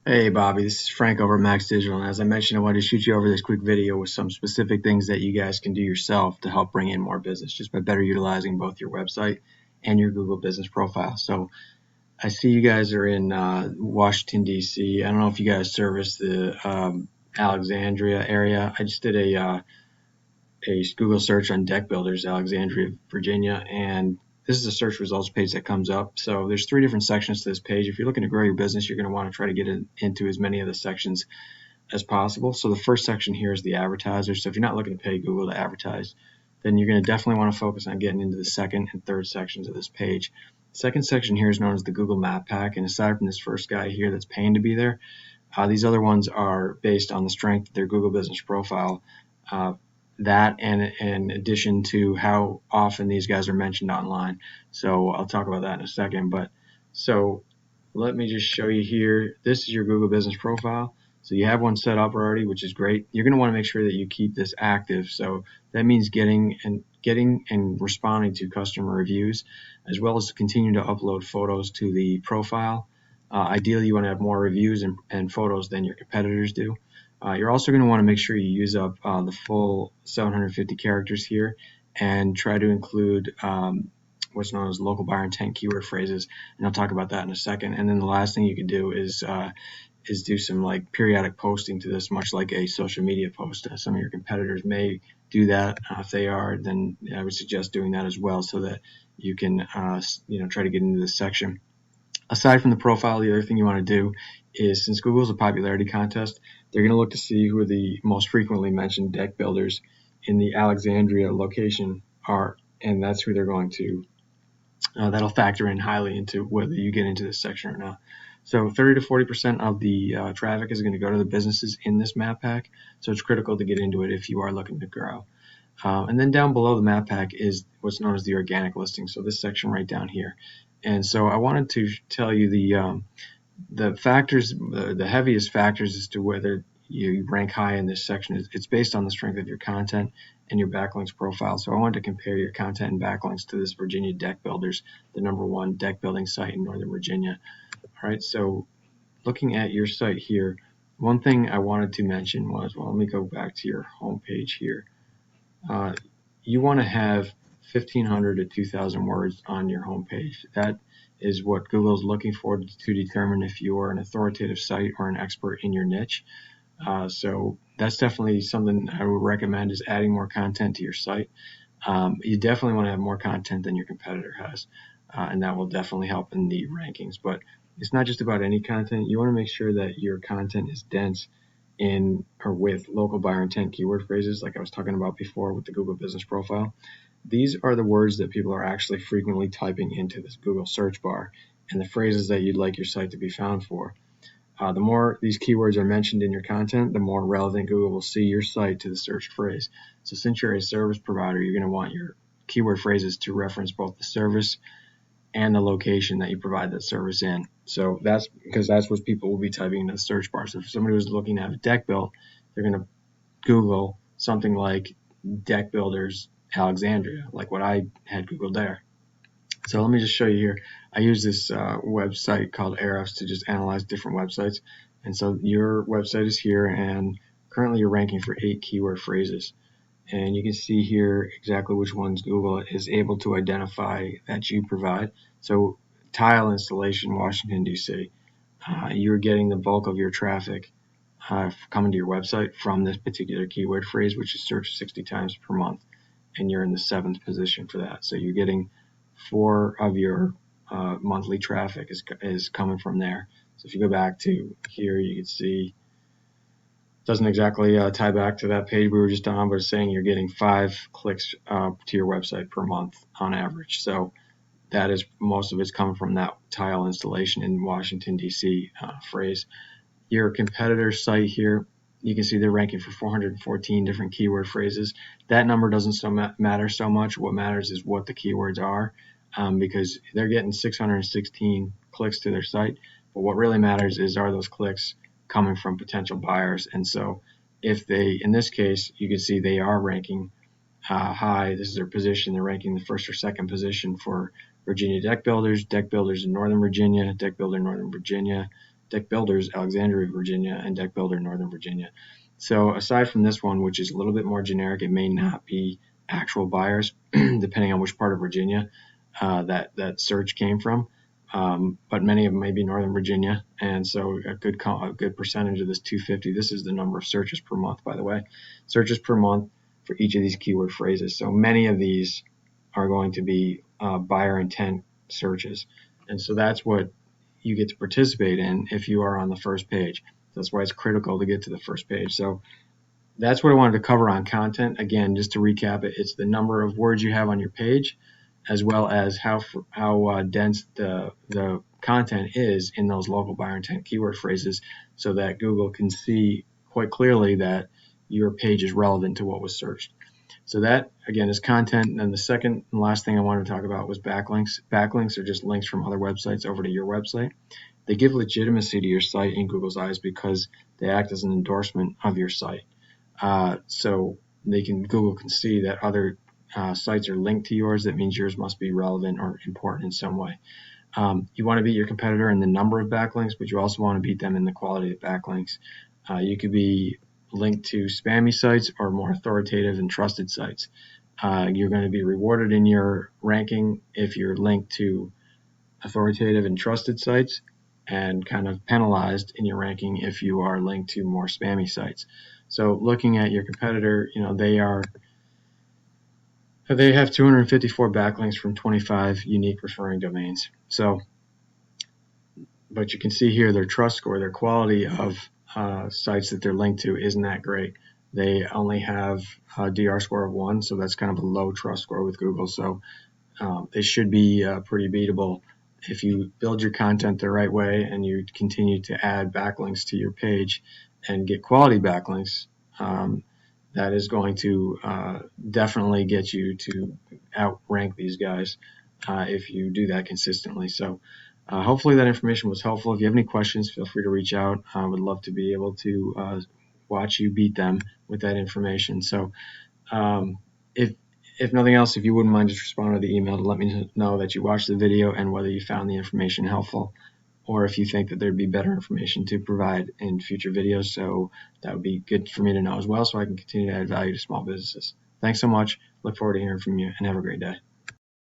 Hey Bobby, this is Frank over at Max Digital, and as I mentioned, I wanted to shoot you over this quick video with some specific things that you guys can do yourself to help bring in more business just by better utilizing both your website and your Google business profile. So I see you guys are in Washington, D.C. I don't know if you guys service the Alexandria area. I just did a Google search on deck builders, Alexandria, Virginia, and this is a search results page that comes up. So there's three different sections to this page. If you're looking to grow your business, you're going to want to try to get into as many of the sections as possible. So the first section here is the advertiser. So if you're not looking to pay Google to advertise, then you're going to definitely want to focus on getting into the second and third sections of this page. The second section here is known as the Google Map Pack, and aside from this first guy here that's paying to be there, these other ones are based on the strength of their Google business profile. That and in addition to how often these guys are mentioned online. So I'll talk about that in a second. But so let me just show you here. This is your Google business profile. So you have one set up already, which is great. You're going to want to make sure that you keep this active. So that means getting and responding to customer reviews, as well as continue to upload photos to the profile. Ideally, you want to have more reviews and photos than your competitors do. You're also going to want to make sure you use up the full 750 characters here and try to include what's known as local buyer intent keyword phrases, and I'll talk about that in a second. And then the last thing you can do is do some like periodic posting to this, much like a social media post. Some of your competitors may do that. If they are, then I would suggest doing that as well, so that you can try to get into this section. Aside from the profile, the other thing you want to do is, since Google's a popularity contest, they're going to look to see who the most frequently mentioned deck builders in the Alexandria location are, and that's who they're going to, that'll factor in highly into whether you get into this section or not. So 30 to 40% of the traffic is going to go to the businesses in this map pack, so it's critical to get into it if you are looking to grow. And then down below the map pack is what's known as the organic listing, so this section right down here. And so I wanted to tell you the factors, the heaviest factors as to whether you rank high in this section. It's based on the strength of your content and your backlinks profile. So I wanted to compare your content and backlinks to this Virginia Deck Builders, the #1 deck building site in Northern Virginia. All right, so looking at your site here, one thing I wanted to mention was, well, let me go back to your home page here. You want to have 1,500 to 2,000 words on your homepage. That is what Google is looking for to determine if you are an authoritative site or an expert in your niche. So that's definitely something I would recommend, is adding more content to your site. You definitely want to have more content than your competitor has, and that will definitely help in the rankings. But it's not just about any content. You want to make sure that your content is dense in or with local buyer intent keyword phrases, like I was talking about before with the Google business profile. These are the words that people are actually frequently typing into this Google search bar, and the phrases that you'd like your site to be found for. The more these keywords are mentioned in your content, the more relevant Google will see your site to the search phrase. So since you're a service provider, you're going to want your keyword phrases to reference both the service and the location that you provide that service in. So that's because that's what people will be typing into the search bar. So if somebody was looking to have a deck built, they're going to Google something like deck builders Alexandria, like what I had Googled there. So let me just show you here. I use this website called Ahrefs to just analyze different websites. And so your website is here, and currently you're ranking for 8 keyword phrases. And you can see here exactly which ones Google is able to identify that you provide. So tile installation, Washington, D.C. You're getting the bulk of your traffic coming to your website from this particular keyword phrase, which is searched 60 times per month. And you're in the 7th position for that. So you're getting 4 of your monthly traffic is coming from there. So if you go back to here, you can see doesn't exactly tie back to that page we were just on, but it's saying you're getting 5 clicks to your website per month on average. So that is, most of it's coming from that tile installation in Washington, D.C. Phrase. Your competitor site here, you can see they're ranking for 414 different keyword phrases. That number doesn't matter so much. What matters is what the keywords are, because they're getting 616 clicks to their site. But what really matters is, are those clicks coming from potential buyers? And so if they, in this case, you can see they are ranking high. This is their position. They're ranking the 1st or 2nd position for Virginia deck builders in Northern Virginia, deck builder Northern Virginia, Deck Builders Alexandria, Virginia, and Deck Builder Northern Virginia. So aside from this one, which is a little bit more generic, it may not be actual buyers, depending on which part of Virginia that search came from. But many of them may be Northern Virginia, and so a good percentage of this 250. This is the number of searches per month, by the way, searches per month for each of these keyword phrases. So many of these are going to be buyer intent searches, and so that's what you get to participate in if you are on the first page. That's why it's critical to get to the first page. So that's what I wanted to cover on content. Again, just to recap it, it's the number of words you have on your page, as well as how dense the content is in those local buyer intent keyword phrases, so that Google can see quite clearly that your page is relevant to what was searched. So that, again, is content. And the second and last thing I wanted to talk about was backlinks. Backlinks are just links from other websites over to your website. They give legitimacy to your site in Google's eyes because they act as an endorsement of your site. So Google can see that other sites are linked to yours. That means yours must be relevant or important in some way. You want to beat your competitor in the number of backlinks, but you also want to beat them in the quality of backlinks. You could be linked to spammy sites or more authoritative and trusted sites. You're going to be rewarded in your ranking if you're linked to authoritative and trusted sites, and kind of penalized in your ranking if you are linked to more spammy sites. So looking at your competitor, they have 254 backlinks from 25 unique referring domains. So, but you can see here their trust score, their quality of sites that they're linked to isn't that great. They only have a DR score of 1, so that's kind of a low trust score with Google. So they should be pretty beatable if you build your content the right way and you continue to add backlinks to your page and get quality backlinks. That is going to definitely get you to outrank these guys if you do that consistently. So hopefully that information was helpful. If you have any questions, feel free to reach out. I would love to be able to watch you beat them with that information. So if nothing else, if you wouldn't mind just responding to the email to let me know that you watched the video and whether you found the information helpful, or if you think that there'd be better information to provide in future videos. So that would be good for me to know as well, so I can continue to add value to small businesses. Thanks so much. Look forward to hearing from you, and have a great day.